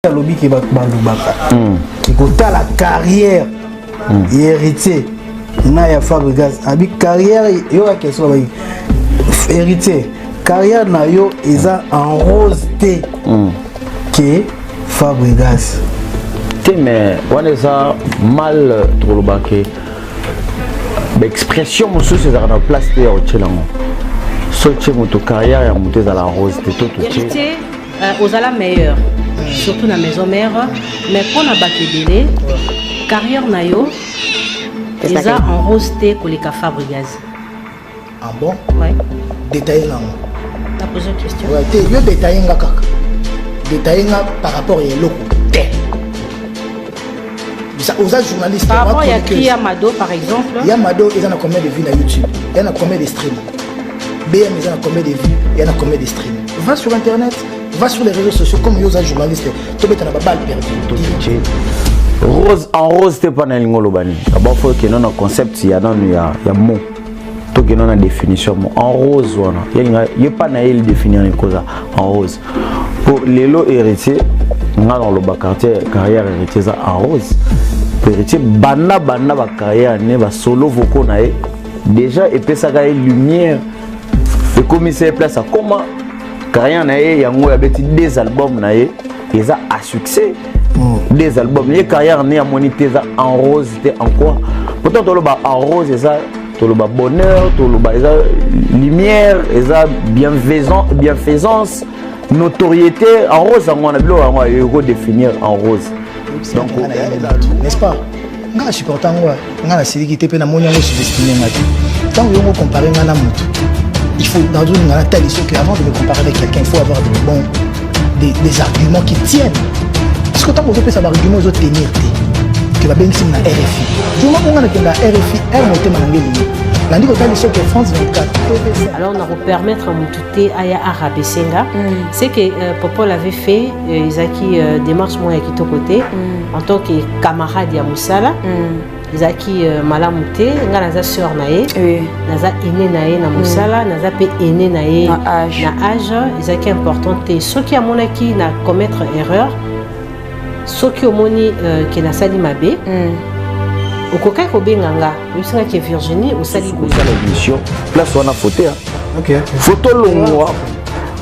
lobby qui va balubaka qui côté la carrière héritier na ya Fabregas abi carrière yo la question héritier carrière na yo eza en rose té que Fabregas mais on est ça mal trop le banquet l'expression monsieur c'est dans la place de Ochelango sortir moto carrière et monter dans la rose té tout héritier aux ala meilleur surtout dans la maison mère mais pour la bakébélé carrière nayo ils en rose té pour les Fabregas. Ah bon? Ouais. Détaillé là. T'as posé une question? Ouais, t'es yo détaillé nga kaka. Détaillé nga par rapport à l'autre. Ça aux journalistes. Par rapport à qui Yamado par exemple. Yamado ils en a combien de vues sur YouTube? Il y en a combien de streams? BM ils en a combien de vues? Il y en a combien de streams? Va sur internet. Va sur les réseaux sociaux comme les journalistes. Tu peux être balle perdue. Rose en rose t'es pas dans l'ingolobani. D'abord faut que non un concept il y a mot. Tout que non a définition en rose voilà. Il y a pas na il définir une chose en rose. Pour les lots héritiers, on a dans le quartier carrière héritier ça en rose. Pour héritier banda ba carrière ne ba solo vocaux na déjà et puis ça a lumière. Et commissaire place à comment carrière na yango ya beti des albums na et ça a succès. Des albums, les carrières né à moniter en rose, en quoi? Pourtant, tout le bas en rose, tout le bas bonheur, tout le bas lumière, bienfaisance, notoriété. En rose, on a besoin de définir en rose. Donc, n'est-ce pas? Je suis content, je suis content, tant que vous comparez il faut dans une telle histoire qu'avant de me comparer avec quelqu'un, il faut avoir des arguments qui tiennent. Parce que tant que vous avez des arguments, vous avez tenir que va bien na RFI. Du moment où on a la RFI, elle monte manangeli. Lundi quand on est France 24. Alors on a permettre à Moutouté Aya Arabe Senga, c'est que Popo l'avait fait, Isaki démarche moi à Kito côté en tant que camarade ya Moussala. Isaki Malamouté, nga naza sœur nae, naza aîné nae na Moussala, naza pe aîné nae na âge, Isaki important et ceux qui a monaki na commettre erreur. Ce qui est moni qui n'a sali mabé, au coca kobenganga, le singa qui est Virginie, au sali l'émission, place on a photo. OK.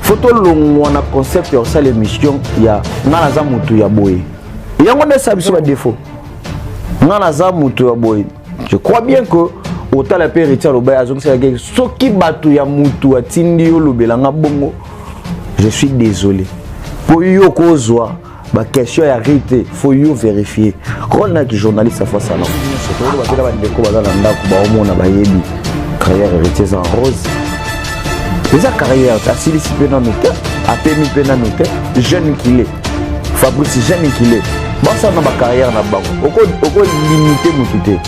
Photo longo na concept ya ça l'émission ya ngana za mutu ya boy. Et on a ça biso ba défaut. Ngana za mutu ya boy. Je crois bien que autant la héritier lo ba azong ça ke soki batu ya mutu atindi yo lobelanga bongo. Je suis désolé. Pour yo kozwa ma question est arrêtée, il faut vérifier. Quand on a des journalistes à face à nous, carrière héritier en rose. Déjà carrière, Assili Pénanoté, Apemi Pénanoté, jeune qu'il est. Fabrice jeune qu'il est. Bon ça dans ma carrière na banque. Pourquoi limiter mon tout?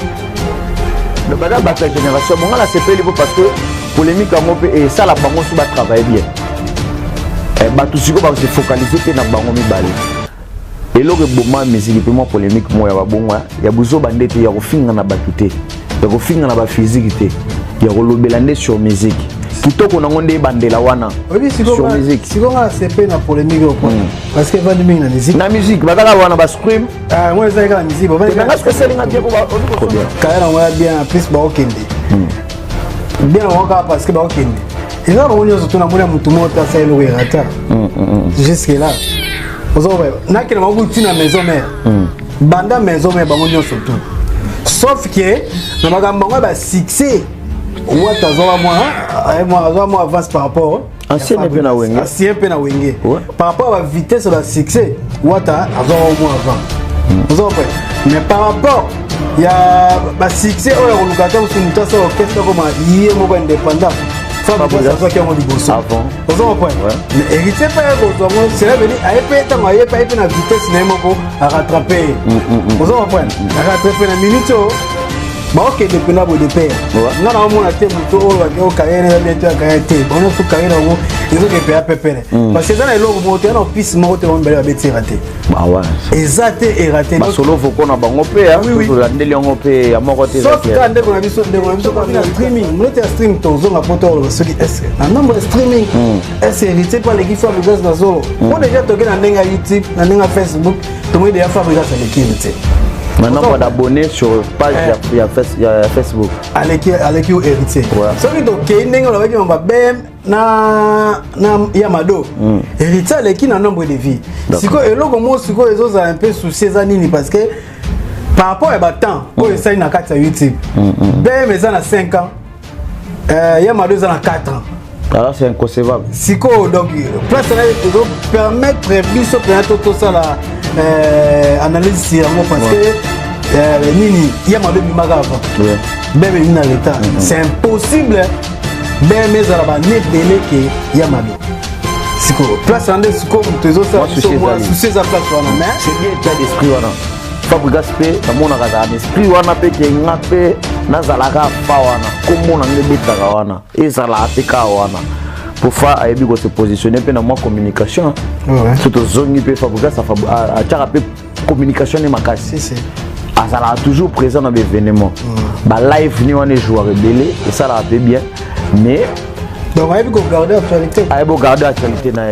Le bagage de la génération, on a la CPL parce que polémique à mon pays et ça la banque va travailler bien. Et tout ce qu'on va se focaliser dans la banque mi balé. Et là, il y a des musiques polémiques, il y a des bandits, il y a des films na batute, il y a des films na physique, il y a des belandés sur musique. Tout ce qu'on a des bandits là sur musique. Si on a CP na polémique parce que va de musique. Na musique, ba dala wana ba scream. Ah moi ça la musique, ba est-ce que c'est bien ko ba carrière on bien plus ba okende. Bien on va parce que ba okende. Et là on est surtout na mona mutu mota ça le rata. Jusque là. Na kele ma guti na maison mère. Banda maison mère bango nyonso tout. Sauf que na magambo ba succès. Ou atazoa moi avance par rapport ancien peu na wenge. Ancien peu na wenge. Par rapport à la vitesse de la succès, ou atazoa moi avant. Vous avez mais par rapport il y a ba succès au lukata ou une tasse orchestre comme hier mo indépendant. Fabregas qui a mon divorce avant. Vous avez mais héritier pas c'est là venir à épée na vitesse na moko à rattraper. Vous avez à rattraper na minute. Ok, depuis là, vous de paix. Non, on a été au carrière, bientôt à carrière. On a tout carrière. ils ont payé pépé parce que dans les logo monter dans piste monter on belle bêtise raté bah ouais exact et raté bah solo faut qu'on a bango pe hein oui la ndeli ngo pe ya moko te sauf quand ndeko na biso quand na streaming monter stream tozo na poto ce qui est un nombre de streaming est hérité par l'équipe Fabrigas na zolo on déjà toqué na ndenga YouTube na ndenga Facebook tout monde déjà Fabrigas à l'équipe maintenant pas d'abonnés sur page il y a Facebook avec héritier ce qui toqué ndenga avec on va BM na Yamado héritier l'équipe na nombre de vie siko eloko mo siko ezo za un peu soucier za nini parce que par rapport à temps pour essayer na 4 YouTube BM ça na 5 ans Yamado ça na 4 ans. Alors c'est inconcevable. Siko donc place là permettre biso tout ça la analyse sur moi parce que nini Yamado bimagava. BM ina l'état. C'est impossible BM ça la net délai que Yamado. Siko place là siko tezo ça souci ça place là mais c'est bien état d'esprit voilà. Fabrigas pe na mona kaza esprit wana pe ke ngape na zalaka fa wana komo na ngebetaka wana ezala ateka wana pour faire ayebi ko se positionner pe na moi communication surtout zongi pe Fabrigas a tchaka pe communication ne makasi si azala toujours présent dans l'événement ba live ni wana joueur rebelle et ça la fait bien mais donc ayebi ko garder actualité na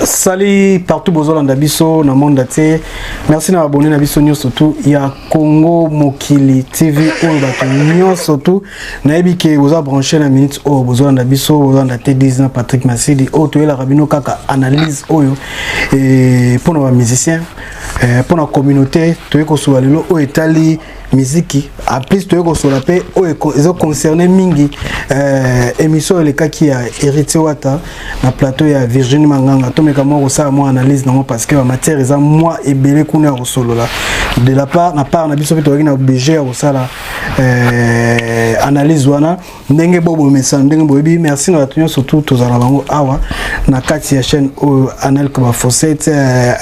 Salut partout Bozolanda biso na monde ate. Merci na abonné na biso nyonso surtout ya Congo Mokili TV o bato nyonso surtout na ebike boza brancher na minute o Bozolanda biso Bozolanda T19 Patrick Masidi o to la rabino kaka analyse oyo et pour nos musiciens pour la communauté to eko so lelo o etali musique à plus to eko so la pe o ezo concerné mingi émission le cas qui a hérité wata na plateau ya Virginie Manganga to meka mo ça moi analyse non parce que en matière eza moi et belé kuna au solo là de la part na biso to na obligé au ça là analyse wana ndenge bobo message ndenge bobi merci na batunyo surtout tozala bango awa na kati ya chaîne Anel Koba Fosset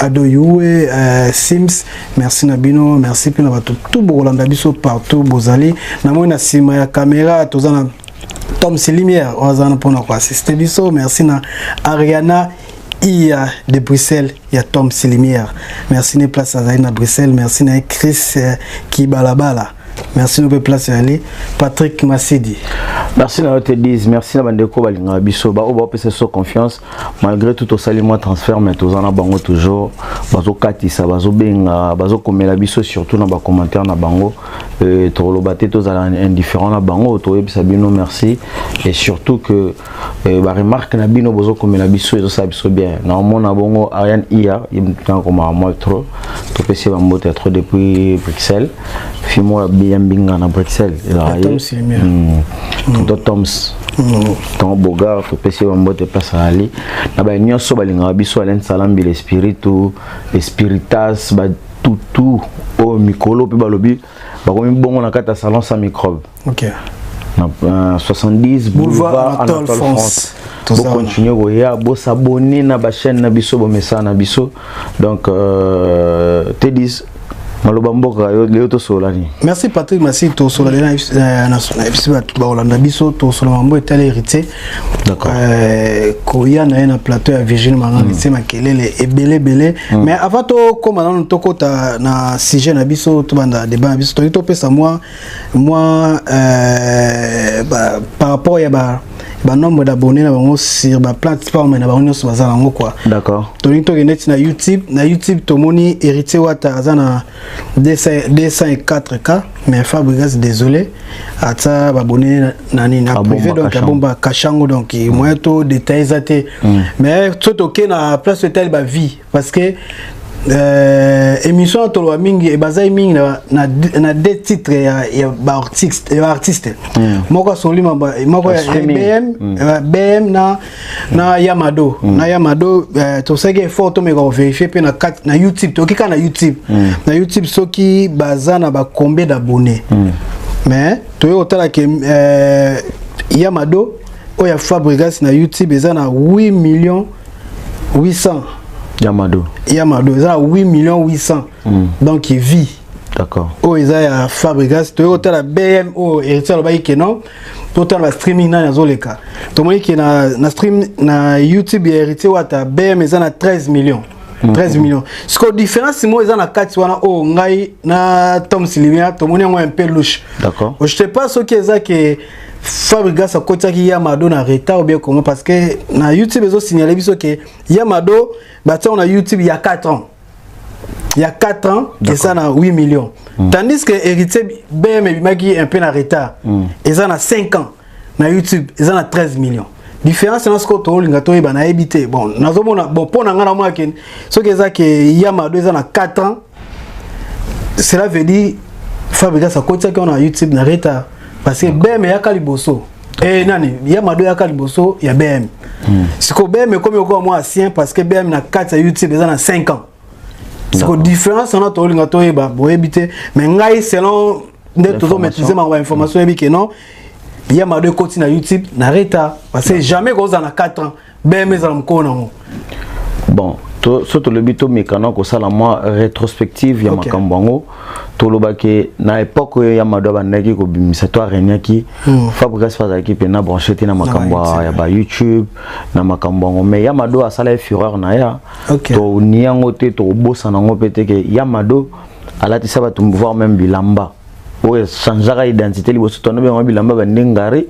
Ado Yue Sims merci na bino merci pe na bato tout bolanda biso partout bozali na moi na sima ya caméra tozana Tom Silimière ozana pona ko assister biso merci na Ariana Ia de Bruxelles, il y a Tom Silimière. Merci de place à Zaina Bruxelles, merci à Chris Kibalabala. Merci de place à Ali Patrick Masidi. Merci à te dis, merci à Bandeko Balinga Biso, ba oba pese so confiance malgré tout au salement transfert mais tous en bango toujours bazo katisa bazo benga bazo komela biso surtout dans ba commentaire na bango to lobaté tous ala indifférent na bango to yebisa bino merci et surtout que ba remarque na bino bazo komela biso et ça biso bien na mona bongo Ariane Ia il comme moi trop to pese ba mbote trop depuis Bruxelles fimo bien binga na Bruxelles Toms ton bogar to pesi mbote place ali na ba nyonso balinga biso alen salambi l'espiritu espiritas ba tout au mikolo pe balobi ba komi bongo na kata salon sans microbe. OK. Na 70 boulevard Anatole France. Pour continuer goya bo s'abonner na ba chaîne na biso bo message na biso donc te dis merci Patrick Massi to sola na Baolanda biso to sola mambo etali hérité d'accord koya na plateau ya Virginie Manganga c'est makelele ebele mais avant to comme on to kota na sujet na biso to banda débat biso to pesa moi par rapport ya nombre d'abonnés na bango sur ba plateforme na bango so bazala ngo quoi d'accord to net na YouTube to moni hérité wata azana 204K mais Fabrigas désolé ata abonné nani na privé donc bomba kashango donc moi to détails zate mais tout OK na place tel ba vie parce que émission to mingi e bazai mingi na deux titres ya ba artiste moko solima moko ya BM na Yamado na Yamado to sege photo me ko vérifier pe na YouTube to kika na YouTube soki bazana ba combien d'abonnés mais to yo tala ke Yamado o ya Fabrigas na YouTube ezana 8,800,000 Yamado ça 8,800,000 donc il vit d'accord oh ils a Fabrigas to hôtel BM oh héritier le baï que non total streaming na nazoleka tomoni ki na stream na YouTube ya héritier wata BM eza na 13 millions 13 millions. Ce que différence moi eza na kati wana o ngai na Tom Sylvia tomoni ngo un peu louche. D'accord. Je sais pas ce qui est ça que Fabregas a kotiaki Yamado na retard ou bien comment parce que na YouTube ezo signaler biso que Yamado bati on a YouTube il y a 4 ans. Il y a 4 ans que ça na 8 millions. Tandis que héritier BM bimaki un peu na retard. Et ça na 5 ans na YouTube, et ça na 13 millions. Différence c'est ce que to linga to ba na ebité. Bon, nazomona bon pour na ngana moi que ce que ça que Yamado ça na 4 ans. Cela veut dire Fabregas a kotiaki on a YouTube na retard. Parce que BM ya kaliboso et nani Yamado ya kaliboso ya BM. C'est que BM comme yoko moi ancien parce que BM na 4 YouTube ça na 5 ans. C'est que différence on a to linga to ba bo ebité mais ngai selon net toujours maîtriser ma information et que non Yamado continue na YouTube na retard parce que jamais qu'on a 4 ans BM ça me connaît. Bon, surtout le bito mécano ko sala moi rétrospective ya makambango to lobake na époque ya Yamado bandaki ko bimisa to renyaki Fabregas fazaki pe na brancheté na makambo ya ba YouTube na makambango mais Yamado asala fureur na ya to niango te to bossa nango pete ke Yamado alati saba to voir même bilamba o changer identité liboso to no be bilamba bandengari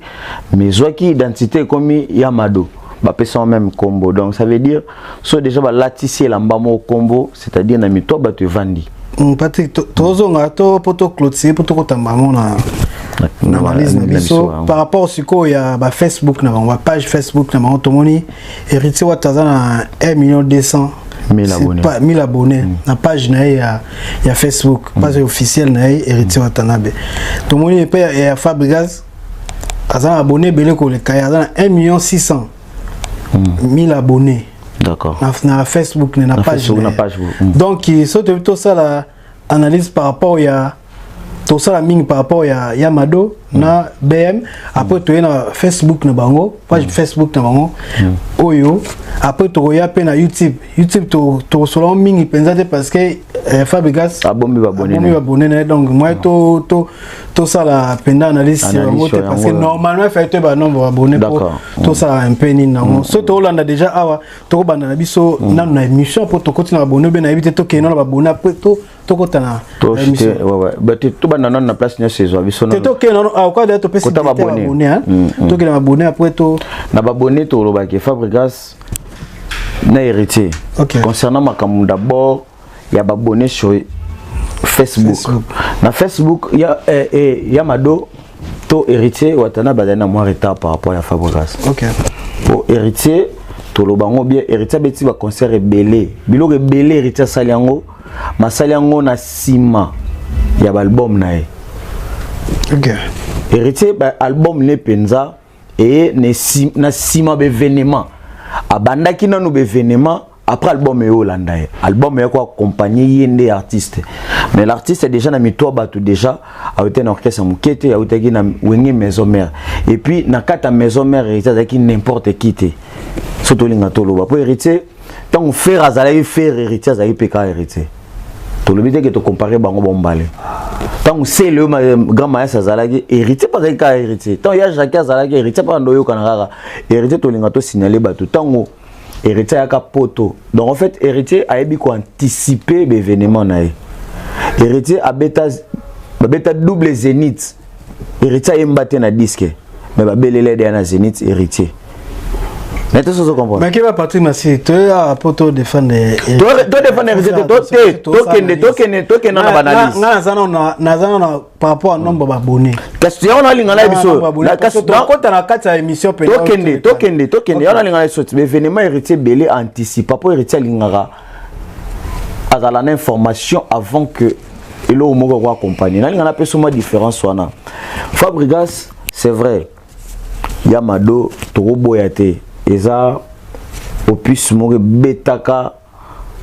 mais zwaki identité comme Yamado ba personne même combo donc ça veut dire so déjà ba latissé lamba mo combo c'est-à-dire na mito ba te vandi Patrick tozonga to poto clôturer poto kotamba na analyse na biso par rapport au ya ba Facebook na ba page Facebook na ba tomoni héritier wa tazana 1,200,000 abonnés pas 1000 abonnés na page na ya Facebook page officielle na héritier wa tanabe tomoni pe ya Fabregas azana abonné belé ko le kaya azana 1,600,000 abonnés. D'accord. Na Facebook, na page. Donc, ça tout ça la analyse par rapport à tout ça la mine par rapport à Yamado na BM après tu na Facebook na bango page Facebook na bango oyo après tu ya pe na YouTube to selon mine pensate parce que Fabregas abombi abonné donc moi to ça la penda analyse parce que normalement fait ba nombre abonné pour tout ça un peu ni non surtout on a déjà awa to banda na biso na émission pour to continuer abonné ben na éviter to ke non abonné après to kotana émission ouais bah tu banda non na place na saison biso non to ke non quoi d'être possible abonné hein to ke abonné après to na abonné to lo ba ke Fabregas na héritier concernant makambo d'abord il y a abonné sur Facebook. Na Facebook il y a Yamado to héritier watana badana moi retard par rapport à Fabregas. OK. Pour héritier to lo bango bien héritier beti ba concert belé. Biloko belé héritier saliango ma saliango na sima ya album na e. OK. Héritier ba album ne penza et na sima be événement. Abandaki na no be événement après album est Hollanda album est quoi accompagné yende artiste mais l'artiste est déjà na mitoba batu déjà a été un orchestre mukete a été na wenge maison mère et puis na kata maison mère héritier qui n'importe qui té surtout linga tolo pour héritier tant faire azali faire héritier azali peka héritier to le bité que to comparer bango bombale tant c'est le grand maître azalaki héritier pas ka héritier tant ya Jacques azalaki héritier pas ndoyo kanara héritier to linga to signaler batu tant héritier à poto. Donc en fait héritier a ébi ko anticiper l'événement nae. Héritier a beta double zénith. Héritier a mbaté na disque. Mais ba belele de na zénith héritier. Mais tout ça se comprend. Mais qui va partir merci tu as poto défendre héritier. To défendre héritier to na banalise. Na par rapport à nombre d'abonnés. Question on a lingala biso. La question quand na kata émission pe. Tokende on a lingala sorti événement héritier belé anticipe pour héritier lingara. Azala l'information avant que elo moko ko accompagner. Na lingala pe soma différence wana. Fabregas c'est vrai. Yamado toboyate eza opus moko betaka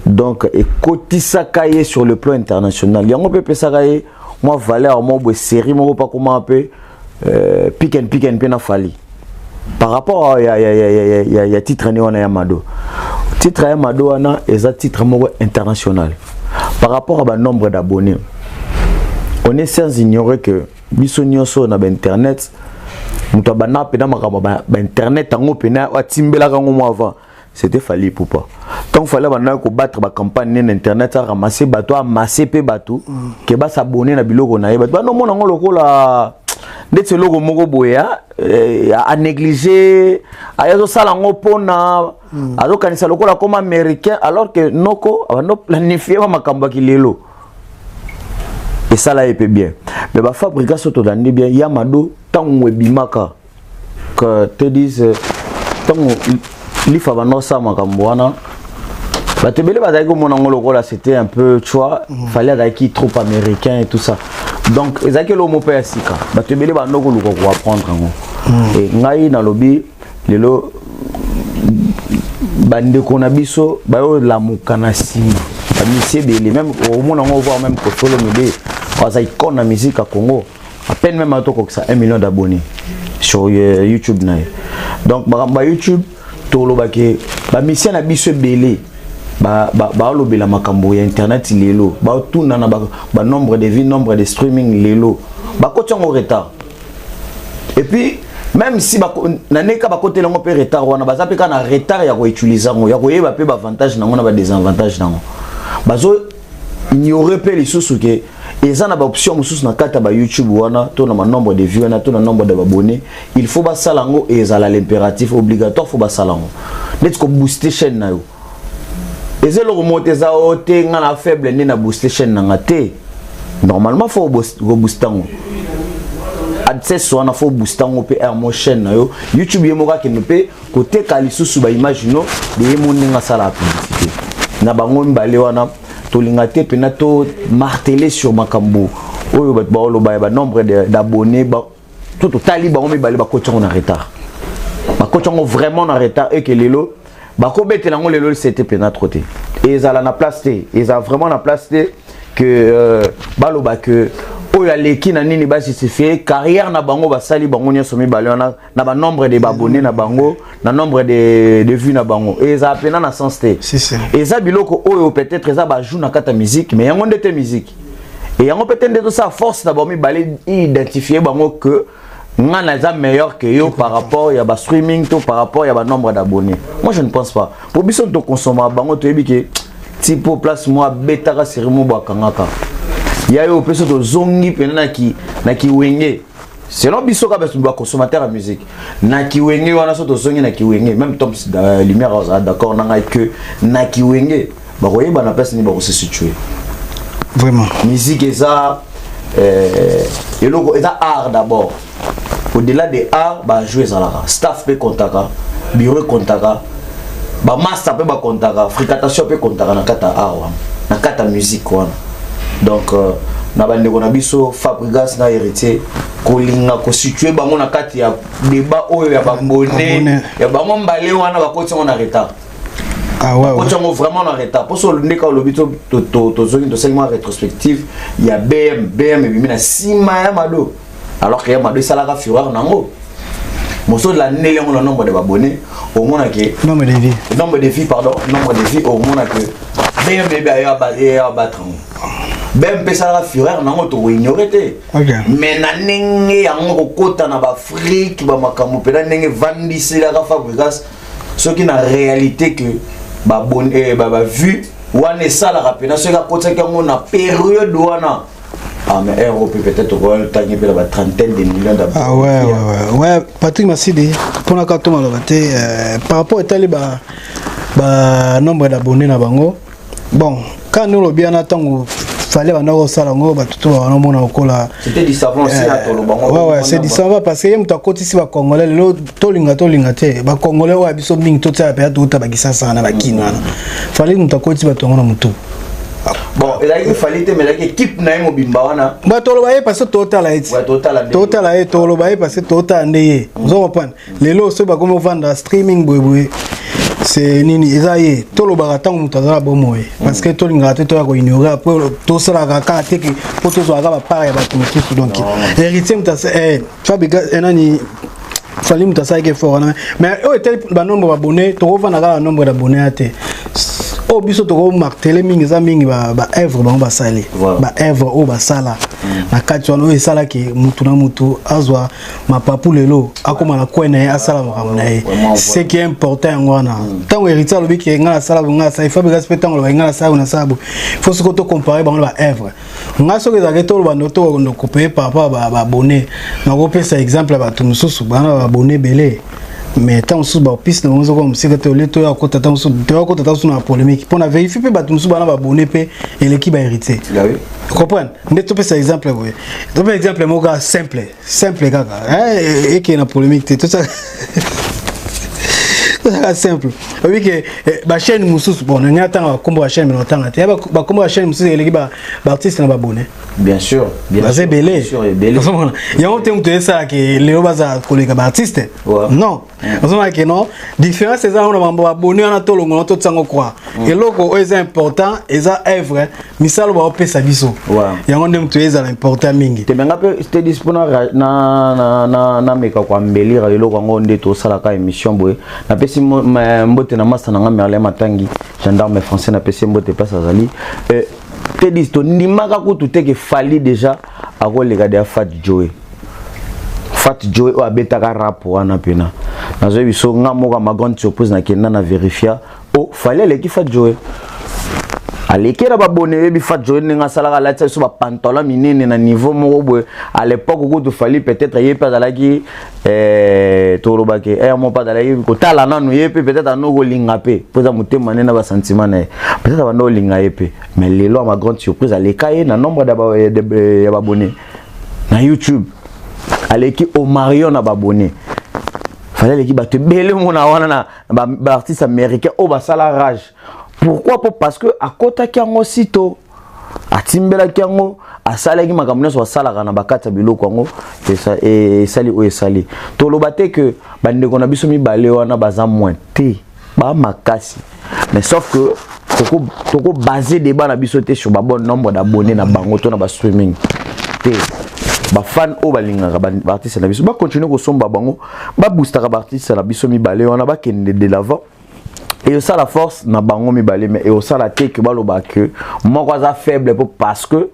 donc et kotisaka ye sur le plan international. Yango pe pesaka ye moi valeur moi bo série moi pas comment un peu pick and na fali par rapport à ya titre ni wana Yamado titre Yamado wana eza titre moi international par rapport à ba nombre d'abonnés on est sans ignorer que biso nyonso na internet muta bana pena makamba ba internet tango pena atimbela kango mo avant c'était Fally Ipupa tant fallait bana ko battre ba campagne na internet à ramasser bateau amasser pe bateau ke ba s'abonner na biloko na ye bateau ba no mona ngo lokola ndetse logo moko boya a négliger ayazo sala ngo pona azo kanisa lokola comme américain alors que noko avano planifier makambo kilelo et ça là est bien mais ba fabrication to dandi bien yamado tango ebimaka que te disent tango lifa banosa makambo wana batebele bazaki komona ngo lokola c'était un peu tu vois fallait d'aki trop américain et tout ça donc ezaki lo mo pa sika batebele bandoko luko ko apprendre ngo et ngai na lobi lelo bande kona biso bayo la mukanasi ba misie bele même au mona ngo voir même ko solo mede oza icône na musique à Congo à peine même atoko ça 1 million d'abonnés sur YouTube na donc ba YouTube tolo bake ba misie na biso bele ba lobela makambo ya internet lelo ba tuna na ba nombre de vues nombre de streaming lelo ba ko tiongo retard et puis même si ba na neka ba côté longo pe retard wana ba zapeka na retard ya ko utiliser ngo ya ko yeba pe ba avantage nango na ba désavantage nango bazo ignorer pe les sous que eza na ba option mususu na kata ba YouTube wana to na nombre de vues na to na nombre d'abonnés il faut ba salango et eza l'impératif obligatoire faut ba salango net ko booster chaîne na yo et le remonter ça au té ngana faible ni na booster chaîne na ngate normalement faut booster ngo adse so na faut booster ngo pe mo chaîne na yo YouTube yemo ka ke no pe côté kalisusu ba image no de yemo ninga sala publicité na bango mbale wana to lingate pe na to marteler sur makambo oyo ba lo ba nombre d'abonnés ba tout tali bango mbale ba ko tiongo na retard ba ko tiongo vraiment na retard et que lelo bako bete lango lelo c'était pena troté et ils ala na place té ils a vraiment na place té que baloba que oyo aleki na nini ba justifier carrière na bango ba sali bango nyoso mi balona na ba nombre de abonnés na bango na nombre de vues na bango et ils a pena na sens té et ça biloko oyo peut-être ça ba joue na kata musique mais yango ndete musique et yango peut-être de ça force na bango mi balé identifier bango que ngana za meilleur que yo par rapport ya ba streaming to par rapport ya ba nombre d'abonnés. Moi je ne pense pas. Pour biso to consommer bango to yebi tipo place moi beta ka serimo ba kangaka. Ya yo peso to zongi pena na ki wenge. Selon biso ka ba consommateur de musique. Na ki wenge wana so to zongi na ki wenge même Tom lumière d'accord na ngai que na ki wenge ba koye ba na place ni ba ko se situer. Vraiment. Musique et ça et logo et ça art d'abord. Au-delà des arts, bah jouer ça là. Staff peut contacter, bureau contacter, bah master peut contacter, fréquentation peut contacter na kata art, na kata musique wana. Donc na bande kona biso Fabrigas na héritier kolinga ko situer bango na kati ya débat oyo ya bambone ya bango mbale wana ba koti na retard. Ah ouais. Quand on vraiment en retard. Pour ça le ndeka le bito to zone de segment rétrospective, il y a BM et bimina sima ya mado. Alors qu'il y a Madou Salara Fureur Nango. Morceau de l'année, on a le nombre d'abonnés. Au moins, nombre de vies. Nombre de vies, pardon. Nombre de vies, au moins, que. BM à battre. BM Salara Fureur Nango, tu ignorais. Mais Nanenge, Yango Kota, Naba Fric, Bamakamu, Penanenge, Vandi, Selara Fabrikas. Ce qui n'a réalité que. Babonné, Baba vu. Wane Salara Pena, ce qui a côté qui a période Wana. Ah mais Europe peut-être au tagné per la trentaine de millions d'abonnés. Ah ouais Patrick Massidi pour la carte par rapport à nombre d'abonnés na bango. Bon, quand nous le bien attend fallait on salango ba tout on mona okola. C'était du savant aussi à tolo bango. Ouais, c'est du savant parce que yem ta côté si ba congolais lo tolinga te ba congolais wa biso mingi to tsa pa to ta ba kisasa na ba kinwana. Fallait nous ta côté ba tongona mutu. Bon, il fallait que l'équipe n'a pas bimbawana. Bah tolobaye parce que total a été. Total a été tolobaye parce que total ndeye. Vous comprenez? Les lots se ba comme vendre streaming boy. C'est nini ezaye tolobaka tango mutazala bomoye parce que tolinga te to ya ko ignorer après to sala ka te que pour to zo ba part ya ba tout donc héritier mutasa Fabriga enani fallait mutasa ke fort mais tel ba nombre d'abonnés to vendre ka nombre d'abonnés ate oh biso to marteler mingi za mingi ba œuvre bango ba sali ba œuvre o ba sala na kati wana o esala ke mutu na mutu azwa mapapu lelo akoma na kwena ye asala makambo na ye ce qui est important yango wana tango héritier lobi ke ngala sala ngala sa il faut respecter tango ba ngala sa na sabo faut se ko comparer bango ba œuvre nga so ke za keto ba noto ndo couper par rapport ba abonné na ko pesa exemple ba tu mususu bana ba abonné belé mais tant sous ba piste na mozo comme secrétaire leto ya kota tant sous te kota tant sous na polémique pour na vérifier pe ba tu sous bana ba abonné pe et l'équipe a hérité tu comprends mais tu peux ça exemple oui tu peux exemple mo ga simple kaka et qui na polémique tout ça c'est simple oui que ba chaîne mususu bon na ngata na kombo chaîne mais longtemps te ba kombo chaîne mususu l'équipe ba artiste na ba abonné bien sûr c'est belé il y a un temps où ça que les baza collègue ba artiste non on que non différence c'est ça on a abonné on a tout le monde tout ça quoi et loko est important et ça œuvre misalo ba opesa biso il y a un temps où ça important mingi te menga pe c'était disponible na meka kwa mbelira loko ngo ndeto sala ka émission boy na pesi mbote na masa na Merlin Matangi gendarme français na pesi mbote pas azali te dis to ndimaka ko tout que fali déjà a ko le gade Fat Joe o abeta ka rap wana pena na zo biso ngamoka ma grande surprise na kenda na vérifier o fali le ki Fat Joe alekera ba bonne bi Fat Joe nga sala ka la tso ba pantalon minene na niveau moko boy à l'époque ko to fali peut-être yé pas la ki toro bake mo pas la ko tala nanu yé peut-être no go linga pe poza mutema na ba sentiment na peut-être ba no linga yé pe mais lelo ma grande surprise alekaye na nombre de abonnés na YouTube aleki au Marion na abonnés fallait l'équipe ba te belé mona wana na ba artiste américain o ba sala rage. Pourquoi? Parce que à côté kiango sito a timbela kiango a salaki makamuna so sala kana bakata biloko yango et sali o sali to lobate que bande kona biso mi balé wana baza moins te ba makasi mais sauf que toko basé débat na biso te sur ba bon nombre d'abonnés na bango to na ba streaming te ba fan o balinga ba artiste na biso ba continuer ko somba bango ba booster ba artiste na biso mi balé wana ba kende de l'avant. Et ça la force na bango mi balé mais et ça la tête que baloba que moi quoi faible parce que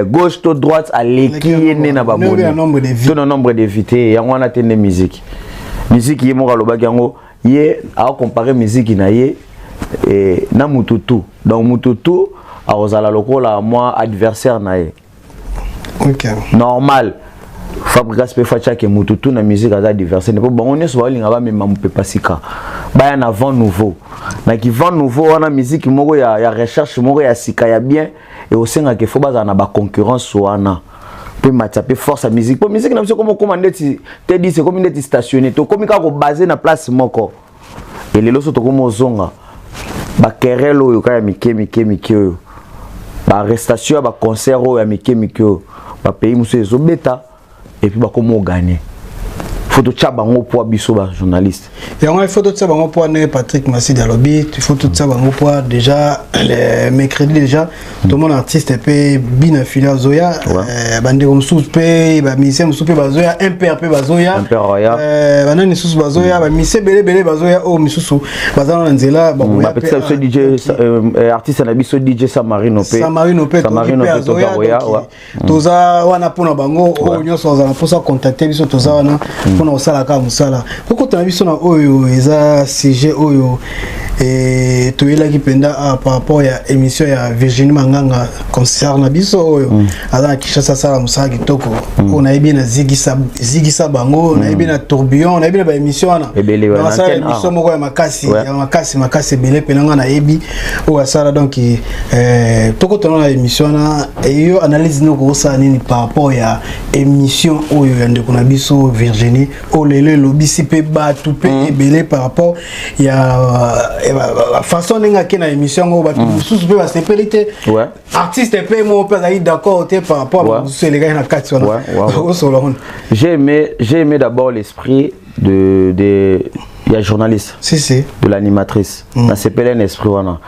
gauche to droite à l'équipe na ba bon tout le nombre d'invités y a on a tene musique yi mo baloba yango yé a comparer musique na yé et na mututu donc mututu a ozala lokola moi adversaire na yé OK normal Fabrice pe facha ke mututu na musique aza diverse ne po bango ne so balinga ba mema mpe pasika ba ya na vent nouveau na ki vent nouveau wana musique moko ya recherche moko ya sika ya bien et au senga ke fo baza na ba concurrence wana pe matcha pe force musique po musique na biso comme commander te dit c'est comme une stationné to comme ka ko basé na place moko et lelo so to comme zonga ba kerelo yo ka ya mike oyo ba arrestation ba concert o ya mike oyo ba pays muso ezobeta et puis bah comment gagner photo tchabango pour biso ba journaliste et on a photo tchabango pour Patrick Massi Dialobi tu photo tchabango pour déjà les mercredi déjà tout mon artiste peut bien affilié à Zoya bande comme sous pe ba musicien sous pe ba Zoya MPRP ba Zoya banani sous ba Zoya ba musicien belé ba Zoya o misusu bazana nzela ba peut-être ce DJ artiste na biso DJ Samarino pe to Zoya toza wana pona bango o nyoso za pour ça contacter biso toza wana on a sala ka musala ko tana biso na oyo eza sujet oyo et to ela ki penda par rapport ya émission ya Virginie Manganga concert na biso oyo ala Kishasa sala musala kitoko on a bien na zigisa bango na bien na tourbillon na bien ba émission na na sala émission moko ya makasi belé penanga na yebi o sala donc toko tona na émission na et yo analyse noko sa nini par rapport ya émission oyo ya ndeko na biso Virginie o lele lobisi pe batu pe ebelé par rapport ya la façon dont on a émission on va tout se faire c'est artiste pe moi on peut être d'accord par rapport à ce les gars na 4 j'ai aimé d'abord l'esprit de la journaliste de l'animatrice ça s'appelle un esprit wana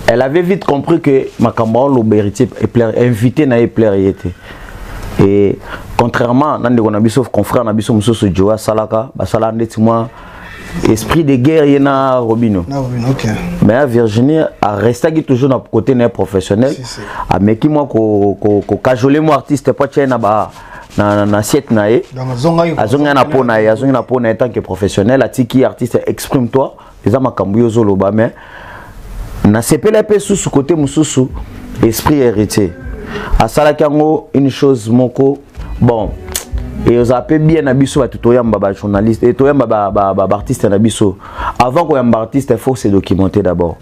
elle avait vite compris que ma camarade l'obérité invité na plaire et contrairement dans des nabiso confrère nabiso musoso Joa Salaka basala ndeti moi esprit de guerre il y a Robino. OK. Mais Virginie a resté toujours dans côté professionnel. A mais qui moi ko cajolé moi artiste pas tiens na siècle nae. Azonga na pona azonga na pona tant que professionnel atiki artiste exprime toi les amakambu yo zoloba mais na sepela pe sous côté mususu esprit héritier. A salakango une chose moko bon et vous avez bien abisso à tout yamba journaliste et tout yamba artiste abisso avant qu'on yamba artiste il faut se documenter d'abord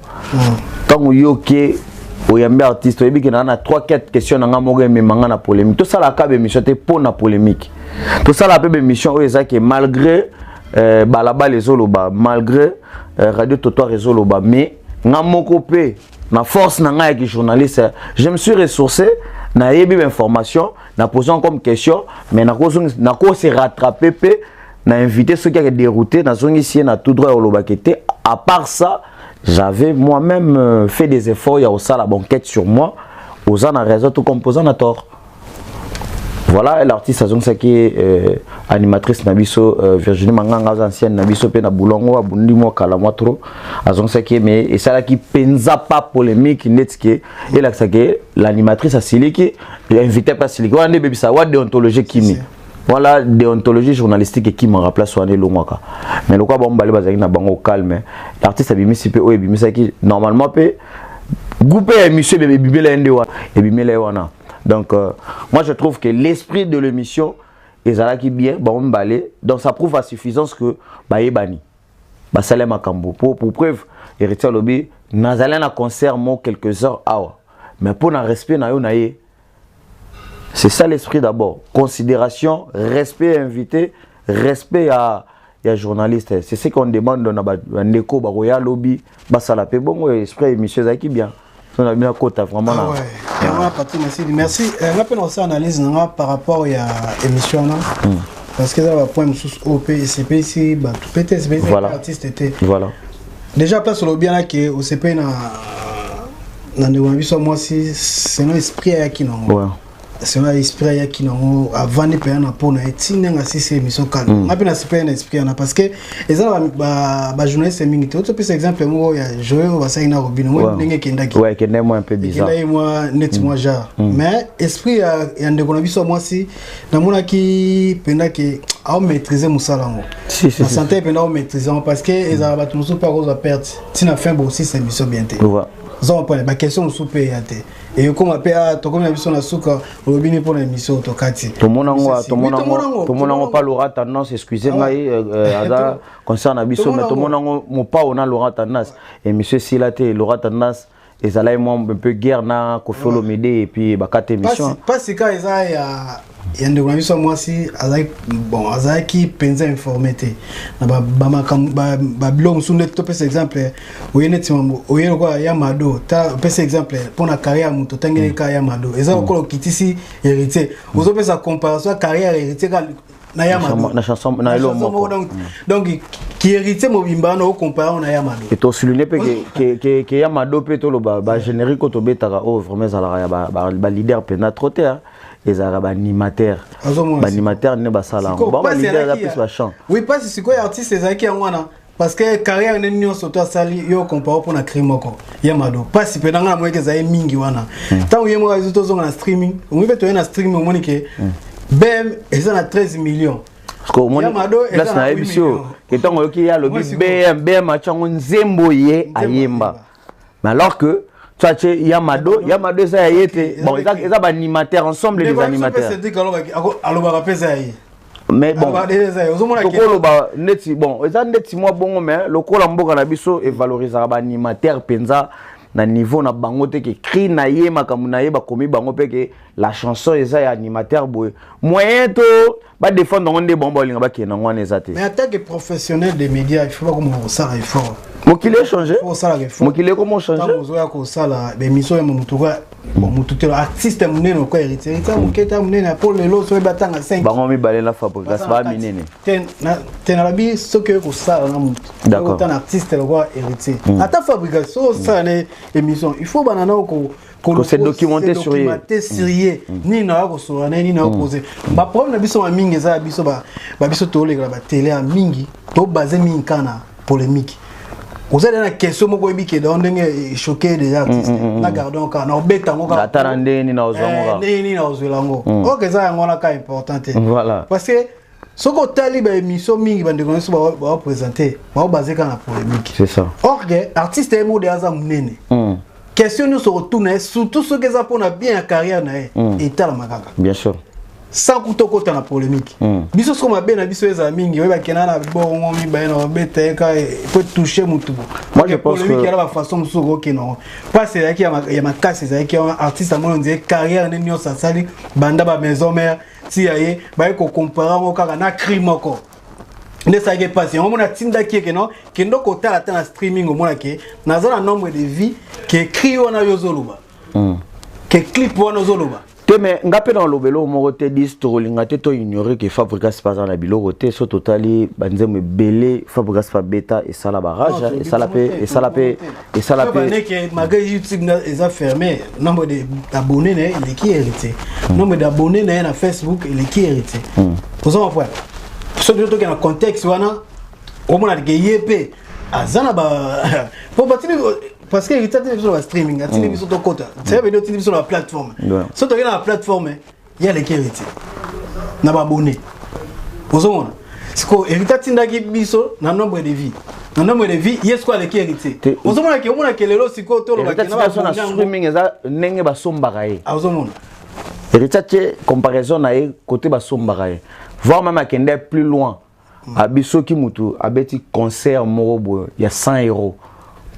quand vous yoké au yamba artiste il y a 3-4 questions dans ngamoge mais manga na polémique tout ça la cabe émission te pour na polémique tout ça la pebe émission où que malgré balaba les oloba malgré radio Toto Rezoloba mais ngamoko pe ma force na nga qui journaliste je me suis ressourcé na yebi information na posant comme question mais na ko se rattraper pe na invité ceux qui a dérouté na zone ici na tout droit au lobakete à part ça j'avais moi-même fait des efforts il y a aussi la banquette sur moi aux en raison tout composant à tort voilà l'artiste a zone qui est animatrice nabiso Virginie Manganga ancienne nabiso pe na boulongo abundi mo kala mo trop a zone qui mais et ça là qui penza pas polémique netke et là ça que l'animatrice a siliki invité pas siliki on a bébé ça wa déontologie kimi voilà déontologie journalistique qui me remplace soane longwaka mais le quoi bon balé bazaki na bango calme l'artiste a bimi sipe o e bimi ça qui normalement pe goupé monsieur bébé bibela ndé wa e bimela wana. Donc, moi je trouve que l'esprit de l'émission est là qui bien, bon balé, donc ça prouve à suffisance que Baïbani, Basalem Akambo, pour preuve, héritier lobby, Nazalen a concert moi quelques heures, mais pour un respect naïe, c'est ça l'esprit d'abord, considération, respect invité, respect à journaliste, c'est ce qu'on demande dans un écho, Baroya lobby, Basalapé, bon esprit émission qui bien. On a bien côté vraiment là. Merci. On a fait une analyse par rapport à l'émission parce que ça va point OP et CP ici bah peut-être artiste était. Voilà. Déjà place sur le bien là que au CP na ndeko moi si c'est un esprit qui non. Ouais. C'est un esprit qui non avant de payer na pona et tinga si c'est émission calme. On a bien esprit un esprit parce que les ba journaliste mingi autre plus exemple moi ya jouer on va ça ina Robin moi ndenge kendaki. Ouais, kende moi un peu bizarre. Kende moi net moi genre. Mais esprit ya ndeko na biso moi si na mona ki penda ki a maîtriser musala ngo. Si si. Na santé penda o maîtriser parce que les arabes tout nous pas cause à perdre. Si na fin bon aussi c'est émission bien té. Ouais. Ça on prend la question sous payer té. Et comme appelle to comme la na suka robini pour l'émission to kati to monango pas l'aura tendance excusez-moi ada concerne biso mais to monango mo pas on a l'aura tendance et monsieur Silaté l'aura tendance et ça là un peu guerre na ko follow m'aider et puis ba kate émission pas c'est quand ça ya ndeko na biso moi si azai bon azai qui penza informité na ba blog sunde to par exemple oyene timambo oyene quoi ya mado ta par exemple pour la carrière muto tangene ka ya mado eza ko kitisi héritier vous avez sa comparaison carrière héritier na ya mado na chanson na elo donc qui héritier mobimba no comparer na ya mado et to souligner que ya mado pe to lo ba générique to betaka oh vraiment ça la ba leader pena trotter les arabes animateurs ne ba sala bon leader la plus ba chant oui pas c'est quoi artiste c'est qui en wana parce que carrière ne nyo soto sali yo compare pour na crimoko yamado pas si pendanga moi que ça mingi wana tant yemo résultat zo na streaming on veut to na streaming on que BM et ça na 13 millions parce que mon là na émission que tant yoki ya lobi BM a chango nzembo ye ayemba mais alors que tu as Yamado ça y était bon ils ont animateurs ensemble les animateurs mais bon bon ils ont net mois bon mais le col en boka na biso et valoriser animateur penza na niveau na bango te ke cri na ye makamuna ye ba komi bango pe ke la chanson eza ya animateur boy moyen to ba défendre on des bonbons linga ba ke na ngwana ezate mais en tant que professionnel des médias il faut pas comme ça il faut Mokile changé. Mokile comment changer? Quand vous avez ça là, l'émission est mon tour. bon mutu te artiste munene ko héritier ta muketa munene pour le lot so batanga 5 bango mi balé la Fabrigas ba minene ten na bi so que ko ça na mutu d'accord un artiste le roi héritier ata Fabrigas so ça né émission il faut banana ko se documenter sur ni na ko so ni na poser ba problème na biso mingi za biso ba biso to le ba télé a mingi to basé mingi kana polémique. Vous avez une question qui est choquée des artistes. Na gardons quand on bête en la tarandé ni na ozongo. Ni na ozolango. OK ça on a cas important. Voilà. Parce que ce que tali ba émission mingi bande connaissance ba présenter, ba basé quand la polémique. C'est ça. Or artiste est mode aza munene. Question nous se retourne surtout ceux qui ont bien carrière na et tal makaka. Bien sûr. Sans couteau côté la polémique. Biso ce qu'on a bien biso les amis, il va kena na bon mi ba na bete ka peut toucher mutu. Moi je pense que polémique la façon soko que non. Pas c'est là qui y a ma casse c'est qui artiste à mon dire carrière ne nyo sa sali banda ba maison mère si aye ba ko comparer ngo ka na crime ko. Ne ça qui passe on a tinda qui que non que ndo ko tala tana streaming au mona ke na za nombre de vie que écrit on a yozoluba. Que clip on yozoluba. Mais ngapé dans le vélo mon côté d'histoire ngate to ignorer que Fabrigas pas dans la bilo côté so totali banze me belé Fabrigas pas bêta et ça la barrage et ça la paix et ça la paix et ça la paix que malgré YouTube ils a fermé nombre d'abonnés il est qui hérité nombre d'abonnés na Facebook il est qui hérité pour ça point so de to que dans contexte wana au moins que yep azana ba pour battre parce que hérité sur le streaming atini sur ton compte ça veut dire sur la plateforme so to la plateforme il y a les hérité na ba abonné pour ça c'est que hérité tindaki biso na nombre de vie na nombre de vie yes quoi les hérité pour ça que on a que les losi ko to lo ba na streaming eza nenge ba sombaka ye azomona hérité comparaison na ye côté ba sombaka ye voir même akende plus loin abiso ki mutu abeti concert morobo ya 100 €.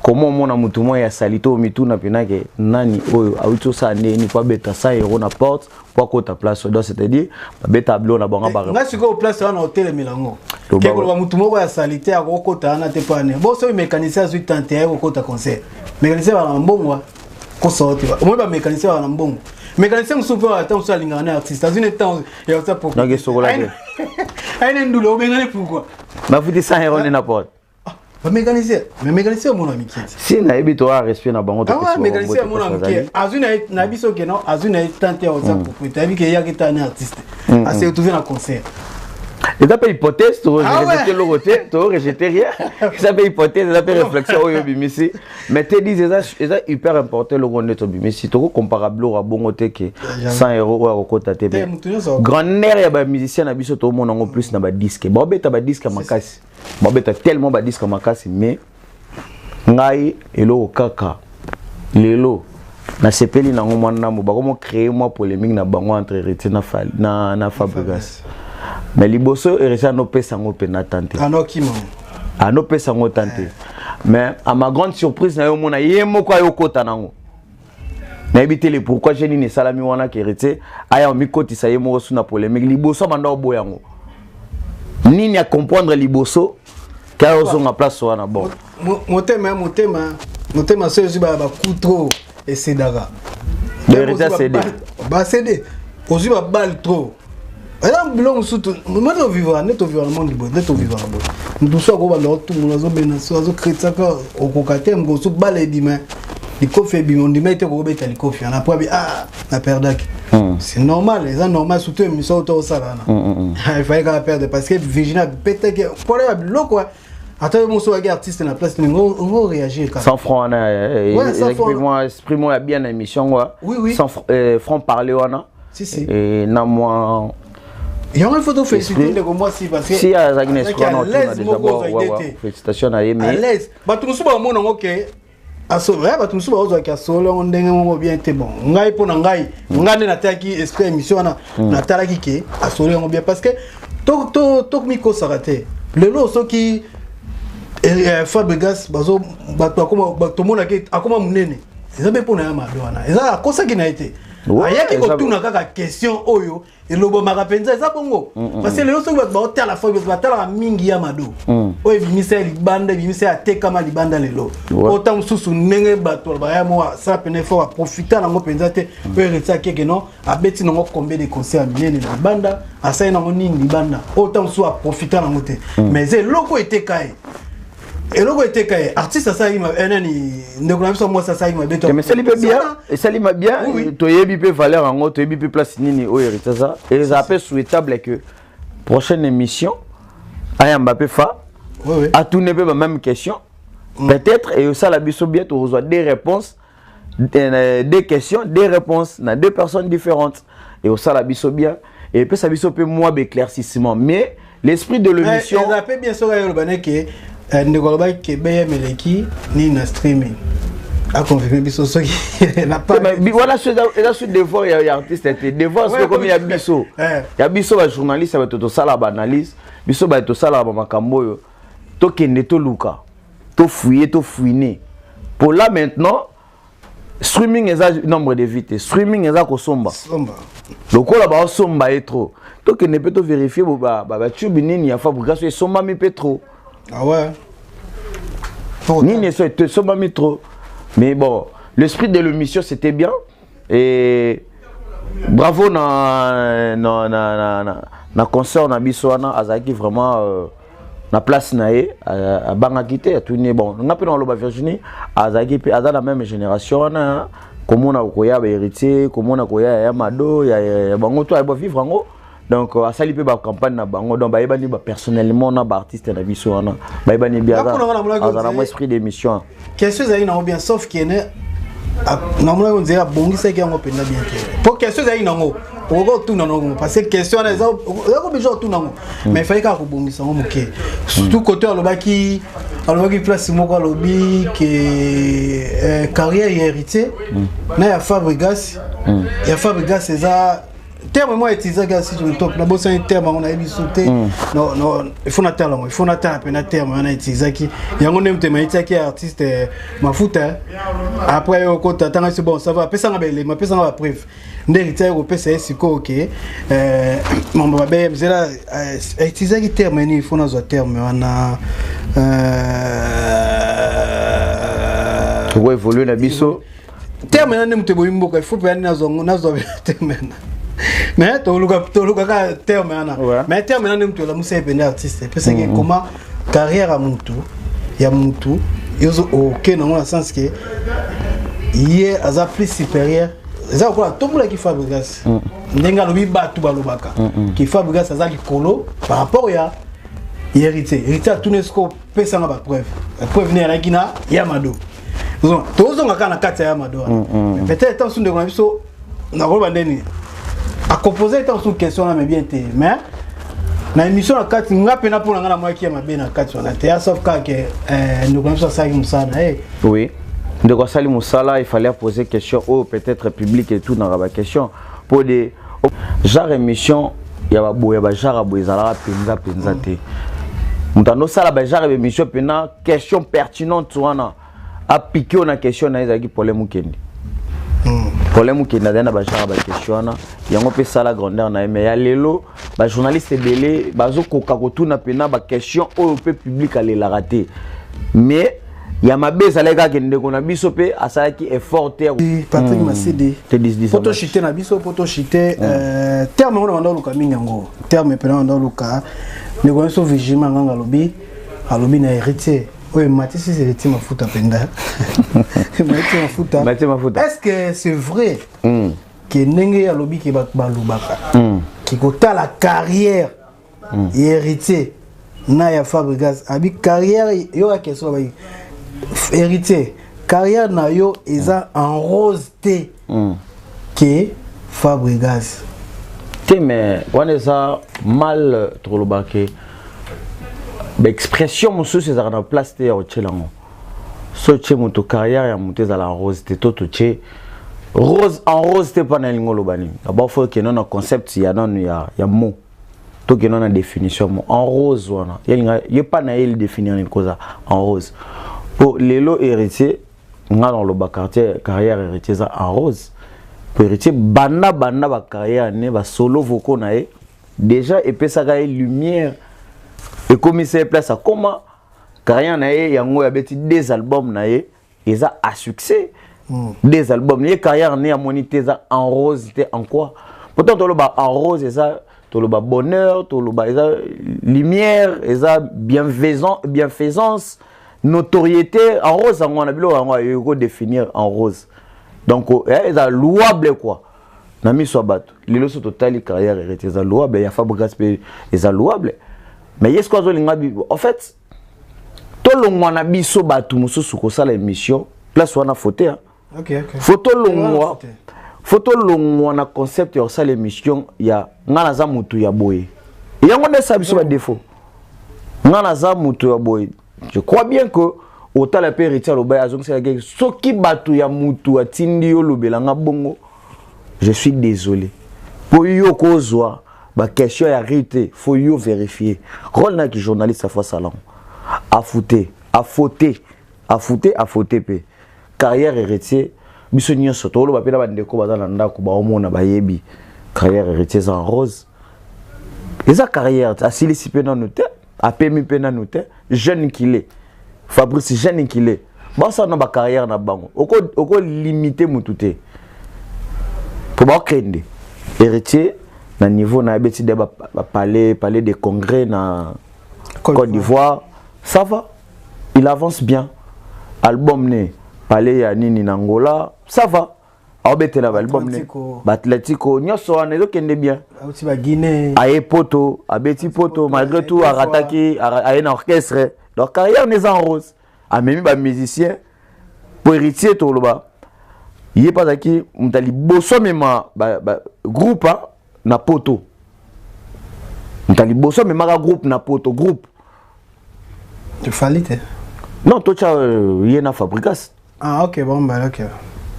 Comment mon amutu moi ya salito mitu na penake nani oyo awito sa neni kwa beta 100 € na porte pour kota place donc c'est-à-dire beta tableau na banga bara ngasi ko place na hôtel Milango ke ko mutu moko ya salité ya kota na te pane bo so mécanicien azui tante ya kota concert mécanicien ba mbongo ko sorti moi ba mécanicien ba mbongo mécanicien msupo ata msu alingana na artiste azune temps ya ça pour na gesokola ke aine ndulo obengane pourquoi ma futi 100 € na porte mais mécanicien mon ami qui si na ebito a respect na bango to ah mécanicien mon ami qui azuna na biso ke non azuna tante ya ça pour peut-être que ya kita un artiste a se retrouver dans concert et ça peut hypothèse to rejeter le côté to rejeter rien ça peut hypothèse ça peut réflexion oyo bimisi mais te dis ça hyper important le gonde to bimisi to comparable au bongo te que 100 € au kota te grandeur ya ba musicien na biso to monango plus na ba disque ba beta ba disque makasi ba beta tellement ba disque makasi mais ngai elo kaka lelo na sepeli na ngomwana mo ba ko mo créer moi polémique na bango entre héritier na Fabrigas. Mais liboso eresa no pesa ngo pena tante anokimo ano pesa ngo tante mais à ma grande surprise na yo mona yemo kwa yo kota nango na ebitele pourquoi je ni salami wana kerete aya mi kotisa yemo suna polémique liboso banda oboyango nini a comprendre liboso ka ozo na place wana bon motema sezu ba trop et sedara derrière cédé ba cédé ozu ba balle trop. Alors, bilongo surtout, moi je vivre, net vivre dans le monde, net vivre dans le monde. Nous sommes au bas de tout, nous avons bien, nous avons créé ça au cocaté, nous avons balé demain. Les coffres, on dit mais tu as les coffres, on a pas la perdre. C'est normal, les gens normal surtout ils sont autour ça là. Il fallait qu'on la perde parce que Virginia peut-être que pour les blocs quoi. Attends, mon soir artiste na place, on va réagir quand. Sans franc, moi exprime-moi bien l'émission quoi. Oui. Sans franc parler wana. Si. Et na moi. Il y a une photo félicité de moi si parce que si à Agnes on a déjà félicitations à Yemi. À l'aise. Ba tout musuba mona OK. Aso ba tout musuba ozo ka solo on ndenge mo bien te bon. Ngai pona ngai. Ngane na taki esprit émission na talaki ke asolo ngo bien parce que to miko sarate. Le lo so ki Fabrigas bazo ba to mona ke akoma munene. Eza be pona ya mabe wana. Eza kosa ki na été. ayaki kotuna kaka question oyo elobomaka mpenza eza bongo parce que lelo soki bato baotala fois batalaka mingi ya mado oyo ebimisa ya libanda ebimisa ya tekama libanda lelo ota mosusu ndenge bato baya mo asala pene fo aprofita nango mpenza te oyo ereti akeke non abeti nango combien de concert ya minene na libanda asali nango nini libanda ota mosusu aprofita nango te mais eza eloko eteka ye eloko eteka ye artiste asali nani ndeko na biso mwasi asali mabeto mais esali bien toyebi mpe valeur yango toyebi mpe place nini oyo hérité eza eza mpe souhaitable que prochaine émission ayamba mpe fa atune mpe bameme question peut-être et osala biso bien tokozwa des réponses des questions des réponses na deux personnes différentes et osala biso bien et mpe sa biso mpe moi d'éclaircissement mais l'esprit de l'émission eza mpe bien soka yo lobane ke ndeko lobaki ke beyemeleki ni na streaming a confirmé biso soki na pas voilà ce devoir ya artiste était devoir c'est comme ya biso ba journaliste ba to sala ba analyse biso ba to sala ba makambo yo to kende to luka to fouiller to fouiner pour là maintenant streaming eza nombre de vite streaming eza ko somba lokola ba somba et trop to kende peut to vérifier ba tube nini ya fabrication somba mi pe trop. Ah ouais. Nini c'est somba mi trop. Mais bon, l'esprit de l'émission c'était bien et bravo na concert na biswana azaki vraiment na place nae a bangakité a tourné bon on a peu dans le Virginie azaki pe aza la même génération na comment on a koya ba héritier comment on a koya ya mado ya bango to ba vivre ngo donc a sali pe ba campagne na bango donc ba yebani ba personnellement na ba artiste na biswana ba yebani bien azana mo esprit d'émission question zali na bien sauf que ne na mona on dirait bongisa ki yango penda bien te pour question zali na ngo oko tout nango parce que question na za ko besoin tout nango mais il fallait ka ko bongisa ngo moké surtout côté alobaki place moko alobi que carrière héritier na ya Fabregas eza terme moi utilisé si je me trompe na bossa un terme on a sauté non il faut natala pena terme on a utilisé qui yango nem te maïtia qui artiste mafuta après au tanga c'est bon ça va pesa ngabele ma pesa ngaba preuve ndérité au pesa siko OK mon babe zela utilisé qui terme ni il faut nazo terme on a pour évoluer la biso terme na nem te boyimboka il faut pe nazo terme mais toluka ka terme ana mais terme ana mtu la musa epende artiste parce que comment carrière ya mutu yozo OK dans le sens que yé aza plus supérieur ça quoi tout le monde qui Fabregas ndenga lobi batu balobaka qui Fabregas aza likolo par rapport ya hérité tunesco pesa nga ba preuve ne la kina ya mado tozo ngaka na kata ya mado peut-être tant sunde ko biso na ko bandeni à composer tant sous question là mais bien té mais na émission la 4 ngape na pona ngana moi qui ma bien na 4 na té sauf que nous comme ça musala oui de quoi sali musala il fallait poser question au peut-être public et tout dans la question pour des genre émission ya ba boya ba genre boyezala penza té mutando sala ba genre émission pena question pertinente wana a piquer na question na ezaki problème kendi problème qui n'a pas de question yango pe sala grandeur na mais ya lelo ba journaliste belé bazo koka kotuna pena ba question au public aller la rater mais ya mabeza lega kende ko na biso pe asalaki effort te Patrick Masidi poto chité na biso poto chité terme on ndo luka minyango terme pena ndo luka ne ko so vigima nganga alobi na héritier. Oui, Mathieu, c'est le team Mafuta Penda. Mathieu Mafuta. Est-ce que c'est vrai que Nenge Alobi qui va Balubaka, qui a la carrière héritier, Naya Fabregas, abi carrière, il y a question héritier, carrière Nayo est en rose T que Fabregas. Mais on est ça mal trop le baquet. L'expression monsieur c'est dans place te au chelango so che moto carrière ya monter à la rose te to che rose en rose te pas na lingolo bani d'abord faut que non concept ya non ya mot to que non na définition mot en rose wana ya pas na il définir une cause en rose pour lelo héritier nga dans le bas quartier carrière héritier en rose pour héritier banda ba carrière né ba solo vocaux na e déjà et puis ça ga lumière et comme il place à comment carrière na e yango ya beti des albums na e ça a succès des albums les carrière né a monité ça en rose était en quoi pourtant to le ba en rose et ça to le ba bonheur to le ba lumière et ça bienfaisance notoriété en rose on a bilo on va définir en rose donc ça louable quoi na mi so bato lelo so total carrière héritier ça louable ya Fabregas pe ça louable mais est-ce quoi zo linga en fait to longwa na biso bato mususu ko sala émission place wana photo hein photo longwa na concept ya sala émission ya ngana za mutu ya boye yango nde biso ba défaut ngana za mutu ya boye je crois bien que autant la héritier loba azong c'est la soki bato ya mutu atindi yo lobelanga bongo je suis désolé pour yo kozwa ba question ya rité faut yo vérifier rôle na ki journaliste à fois salon a fauté pe carrière héritier biso nyonso to loba pena ba ndeko bazana ndako ba omona ba yebi carrière héritier en rose eza carrière asilisi pena noté apemi pena noté jeune qu'il est Fabrice jeune qu'il est ba ça na ba carrière na bango oko limiter mututé pour ba kende héritier na niveau na beti de ba palais des congrès na Côte d'Ivoire ça va il avance bien album né palais ya nini na Angola ça va abetela album né Atlético nyoso anezo kende bien auti ba Guinée aye poto abeti poto malgré tout arataki aye na orchestre donc carrière n'est en rose a même ba musicien pour héritier to loba yé pasaki mutali boso mema groupe na poto mutali boso mema groupe na poto groupe tu falite non to cha yena Fabregas ah ok bon bah ok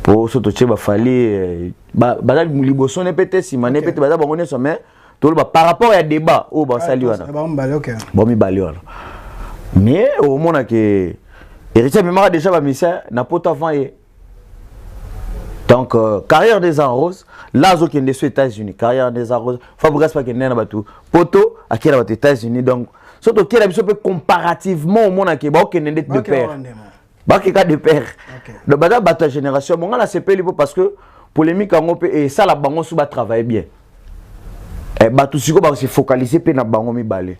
pour so to che ba fali bazali liboso ne pété si mané pété bazali bangone so mais to par rapport à débat au ba sali wana bon bah ok bon mi bali wana mais au mona que héritier mema déjà ba misa na poto avant et donc carrière des en rose là zo qui est aux États-Unis carrière des en rose Fabregas pas que na batu poto akira ba États-Unis donc surtout qui a comparativement au monde qui ba que n'est de père ba que de père donc bada bata génération mon la CP parce que polémique en peu et ça la bango sous ba travailler bien et ba tout siko ba se focaliser pe na bango mi balé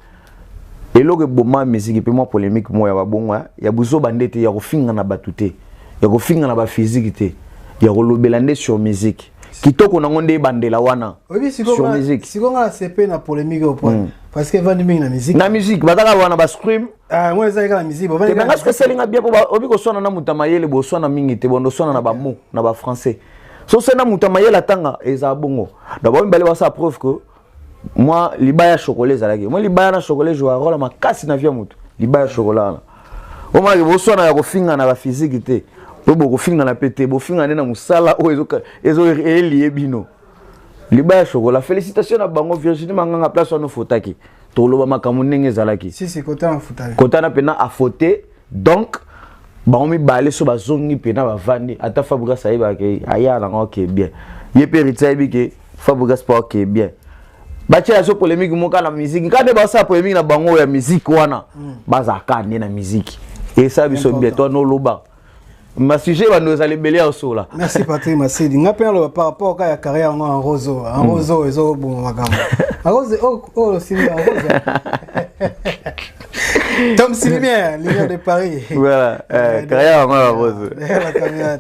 et lo que boma musique pe moi polémique moi ya ba bongo ya buzo bandete ya ko finga na batute ya ko finga na ba physique te ya ko lobelande sur musique kitoko na ngonde bandela wana sur musique siko nga CP na polémique au point parce que vandi mingi na musique bataka wana ba scream moi ça la musique vandi nga parce que selinga bien pour obi ko sona na mutamayele bo sona mingi te bondo sona na ba mot na ba français so sena mutamayele tanga eza bongo d'abord mbale ba sa preuve que moi libaya chocolat zalaki moi libaya na chocolat joue rôle ma kasi na via mutu libaya chocolat o ma bo sona ya ko finga na ba physique te bo ko finga na pété bo finga na musala o ezo elié bino libaya chocolat félicitations à bango Virginie manganga place on fotaki to loba makamu ndenge zalaki si kota na fotaki kota na pena a foté donc bango mi balé so bazongi pena ba vandi ata Fabregas aiba ke aya na OK bien ye héritier bi ke Fabregas pas OK bien bache ya so polémique moka na musique quand ba sa polémique na bango ya musique wana bazaka ne na musique et ça biso bien toi no loba ma sujet va nous aller belé au sol là. Merci Patrick Masidi. Nga pena par rapport à la carrière en roseau ezo bon magambo. En rose oh Sylvia en rose. Tom Silimière, lumière de Paris. Voilà, carrière en rose.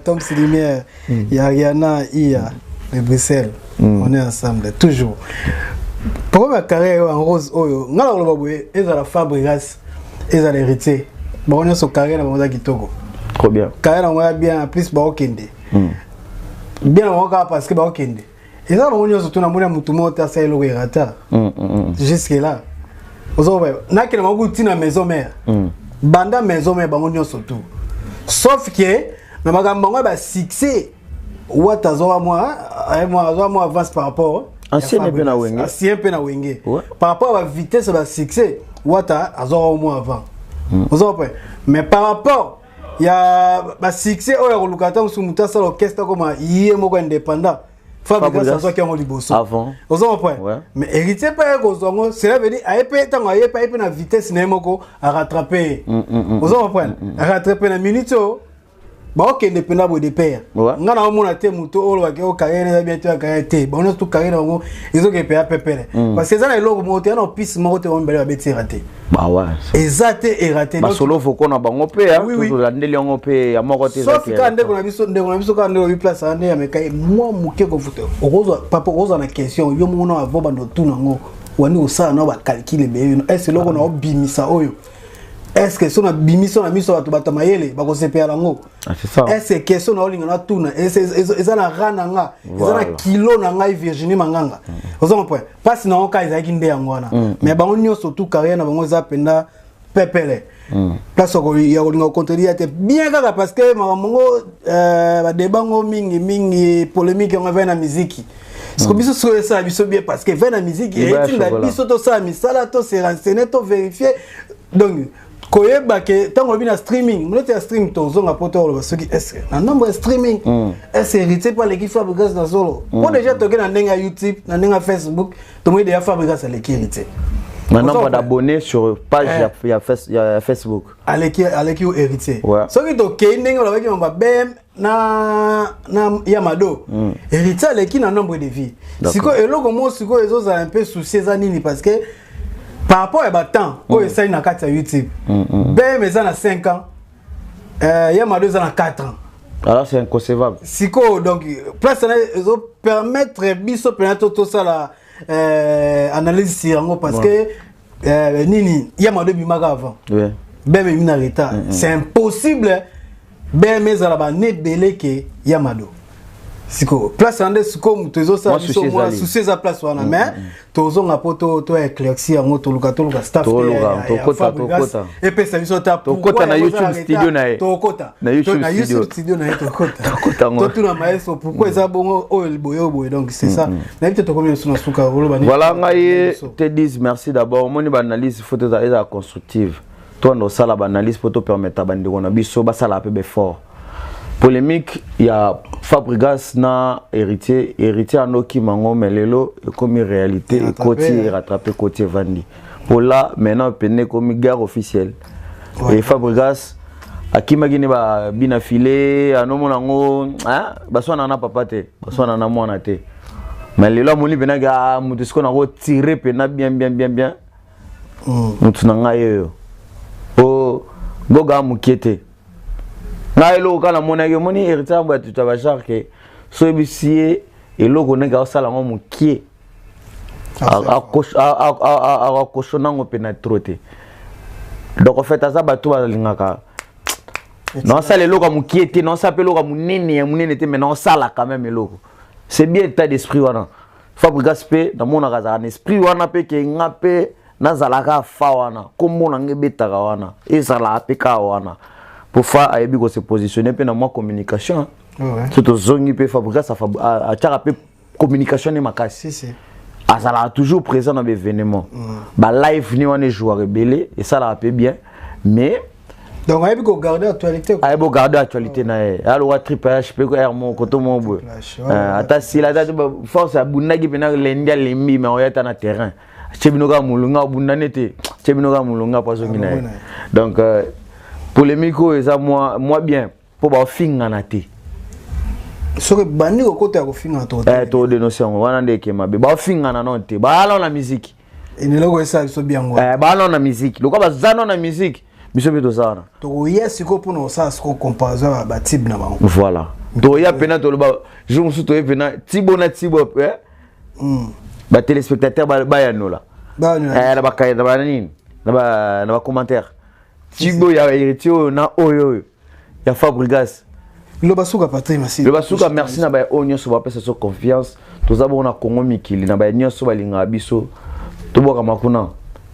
Tom Silimière, Yariana Ia de Bruxelles. On est ensemble toujours. Pourquoi ma carrière en rose oyo ngala lo babwe ezala Fabregas ezala héritier. Bon on est sur carrière na bonza kitoko. Trop bien. Carrière on bien plus ba okende. Bien on va parce que ba okende. Et ça on est surtout na mona mutu mota ça elo rata. Jusque là. Ozobe na kina maguti na maison mère. Banda maison mère ba monyo surtout. Sauf que na magambo ba succès what azoa moi avance par rapport ancien peu na wenge. Ancien peu na wenge. Par rapport à la vitesse ba succès what azoa moi avant. Ozobe mais par rapport il y a ba succès o ya kolukata musumuta sa l'orchestre comme yé moko indépendant Fabrice ça soit qui ont liboso avant aux point mais héritier pas aux zongo cela veut dire ayepe tant ayepe ayepe na vitesse nemoko à rattraper aux point à rattraper na minute ba ok indépendable de père ngana o mona te muto o ba ke o carrière bientôt carrière te bon tout carrière ngo izo ke pa pepere parce que ça na logo moto na piste mo te on bele ba beti raté bah ouais exacté et raté ba solo faut qu'on a bango pe tout la ndeli ngo pe ya moko te sauf quand ndeko na biso quand ndeko place ande ya mekai moi muke ko futo okozo papa okozo na question yo mona avo bando tout nango wani osala na ba calculer be est-ce logo na obimisa oyo est-ce que sona bimiso na miso bato batamayele bako sepela ngo c'est ça est-ce que question na olinga na tuna eza na rana nga eza na kilo na ngai Virginie Manganga ozo point passe na oka ezaki nde yango wana mais bango nyonso tout carrière na bango za penda pepele place ko ya olinga contredire te bien kaka parce que mamango ba debango mingi polémique on va na musique parce que biso so ça biso bien parce que va na musique et tinda biso to ça misala to se renseigner to vérifier donc koyeba ke tango bina streaming monote ya stream to zonga poto lo soki est na nombre de streaming est hérité par l'équipe Fabrice na solo pour déjà toke na ndenga YouTube na ndenga Facebook to mo déjà Fabrice à l'équipe hérité na nombre d'abonnés sur page ya Facebook avec hérité soki to ke ndenga lo baki mba bem na Yamado hérité à l'équipe na nombre de vie siko eloko mo siko ezoza un peu soucier za nini parce que par rapport à temps, où il s'agit de YouTube, ben mais ça a 5 ans, Yamado ça a 4 ans. Alors c'est inconcevable. Siko donc place ils permettre biso peut-être tout ça la analyse sur parce que nini Yamado bimaka avant. Ben mais il n'a retard. C'est impossible ben mais ça la ne belé que Yamado. Siko place ande siko mutezo sa biso moi souci za place wana mais tozo nga poto to éclaircir ngo to luka staff to kota et puis ça biso ta to kota na YouTube studio na to kota na YouTube studio na to kota to tuna maestro pourquoi ça bongo o boyo donc c'est ça na bito to combien suna suka rolo voilà ngai te dis merci d'abord moni ba analyse photo za constructive to ndo sala ba analyse photo permettre bandiko na biso ba sala peu fort polémique il y a Fabrigas na héritier anoki mango melelo comme réalité et côté rattrapé côté Vandi pour là maintenant peine comme guerre officielle et Fabrigas akimagine ba bina filé anomona ngo hein basona na papa te basona na mwana te mais lelo moni benaga mutu siko na go tirer pena bien mutu na ngayo o goga mukete na elo kala monake moni héritier ba tu taba charke so bisie elo koneka osala ngo mukie a koshona ngo pena troté donc en fait ça bato balingaka non ça lelo ka mukie te non ça pelo ka munene te mais non ça la quand même elo c'est bien état d'esprit wana Fabrice pe na mona kaza un esprit wana pe ke ngape na zalaka fa wana komona ngebetaka wana ezala pe ka wana pour faire ayebi ko se positionner pe na moi communication surtout zongi pe Fabrice a tchaka pe communication ne makasi si azala toujours présent dans l'événement ba live ni wana joueur rebelle et ça la peu bien mais donc ayebi ko garder actualité na alors triple pe ko mon koto mon boy ata si la date force abunaki pe na lendia lembi mais on est na terrain chebinoka mulunga bunanete chebinoka mulunga pas zongi na donc polémique et ça moi bien pour ba finga na te so que bandi ko kota ko finga to to dénoncer wana ndeke mabe ba finga na non te ba ala na musique ene loko esa so bien ngo ba ala na musique loko ba zana na musique biso beto sana to yes ko pour no ça ko comparaison ba type na bango voilà to ya pena to ba jour so to e pena tibo ba téléspectateur ba ya nola na ba kay na ba nini na ba commentaire tibo ya héritier na oyo ya Fabrigas le basuka Patrick Massi le basuka merci na ba onyo so ba pesa so confiance to za bona Congo mikili na ba nyoso balinga biso to boka makuna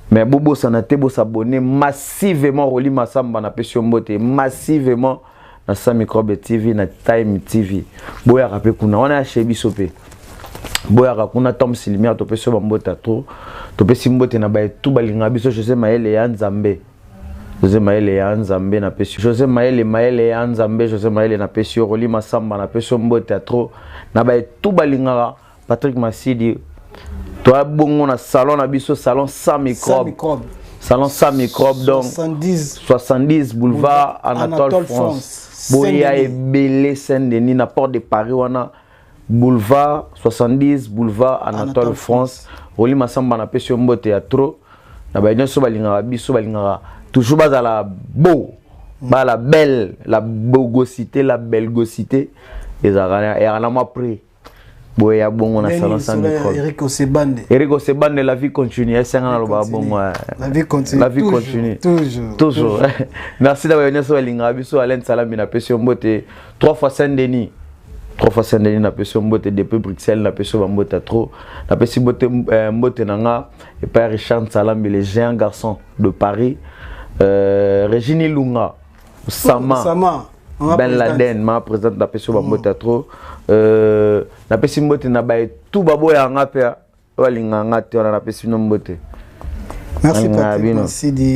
mais bobo sana te bo s'abonner massivement Roli Masamba na Pesio Mbote massivement na Sa Microbe TV na Time TV boya rapé kuna on a chez biso pe boya kuna Tom Silimier to Pesio Mbote to Pesio Mbote na ba tout balinga biso je sais maele ya Nzambe José Maele ya Nzambe na pesi José Maele ya Nzambe José Maele na pesi Roli Masamba na pesi Mbote Teatro na ba tout balingara Patrick Masidi to bongo na salon na biso salon sans microbe salon sans microbe donc 70 boulevard Anatole France Boya et Belé Saint-Denis na porte de Paris wana boulevard 70 boulevard Anatole France Roli Masamba na pesi Mbote Teatro na ba nyonso balingara biso balingara toujours bas à la beau, la belle, la beau-gossité, la belle-gossité. Et ça a m'a pris. Bon, il y a bon, on a salon sans micro. Eric Osebande, la vie continue. La vie continue. La vie continue. Toujours. Merci d'avoir venu sur l'Ingrabiso, Alain Salami, na Pession Mbote, 3 fois Saint-Denis. 3 fois Saint-Denis, na Pession Mbote, depuis Bruxelles, na Pession Mbote trop. Na Pession Mbote Nanga, et Père Richard Salami, les géants garçons de Paris. Régine Lunga, Sama, Ben Laden, ma présidente de la Pession Bambo Teatro. La Pession Mbote n'a pas tout babo et en apéa. La Pession Mbote. Merci Patrick,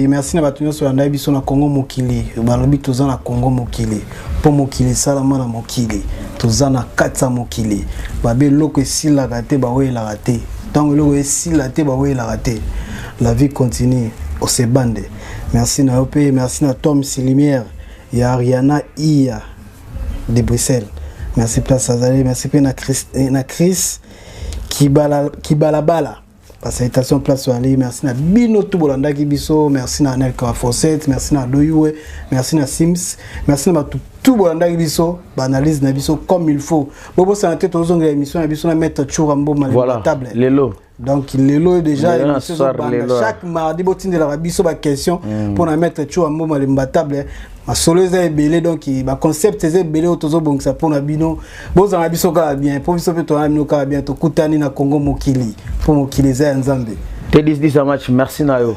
merci na batuno sur la biso na Congo Mokili. Balobi toza na Congo Mokili. Po Mokili salama na Mokili. Toza na Katsa Mokili. Babe loko esila gate ba we la gate. Tango loko esila te ba we la gate. La vie continue. Osebande. Merci na OP, merci na Tom Silimière, il y a Ariana Ia de Bruxelles. Merci Place Azalé, merci na Chris qui balabala. Salutation Place Azalé, merci na Bino Tubolanda Kibiso, merci na Anel Kafosset, merci na Doyoué, merci na Sims, merci na tout Bolanda Kibiso, analyse na biso comme il faut. Bobo santé tous les émissions na biso na mettre Churambo mal table. Lelo. Donc l'élo déjà chaque mardi botin de la biso ba question pour na mettre Churambo mal table. Ma soleuse est belé donc ba concept est belé autozo bon ça pour na bino. Boza na biso ka bien pour biso to na bino ka bien to kutani na Congo Mokili pour Mokili za Nzambe. Te dis ça match merci na yo.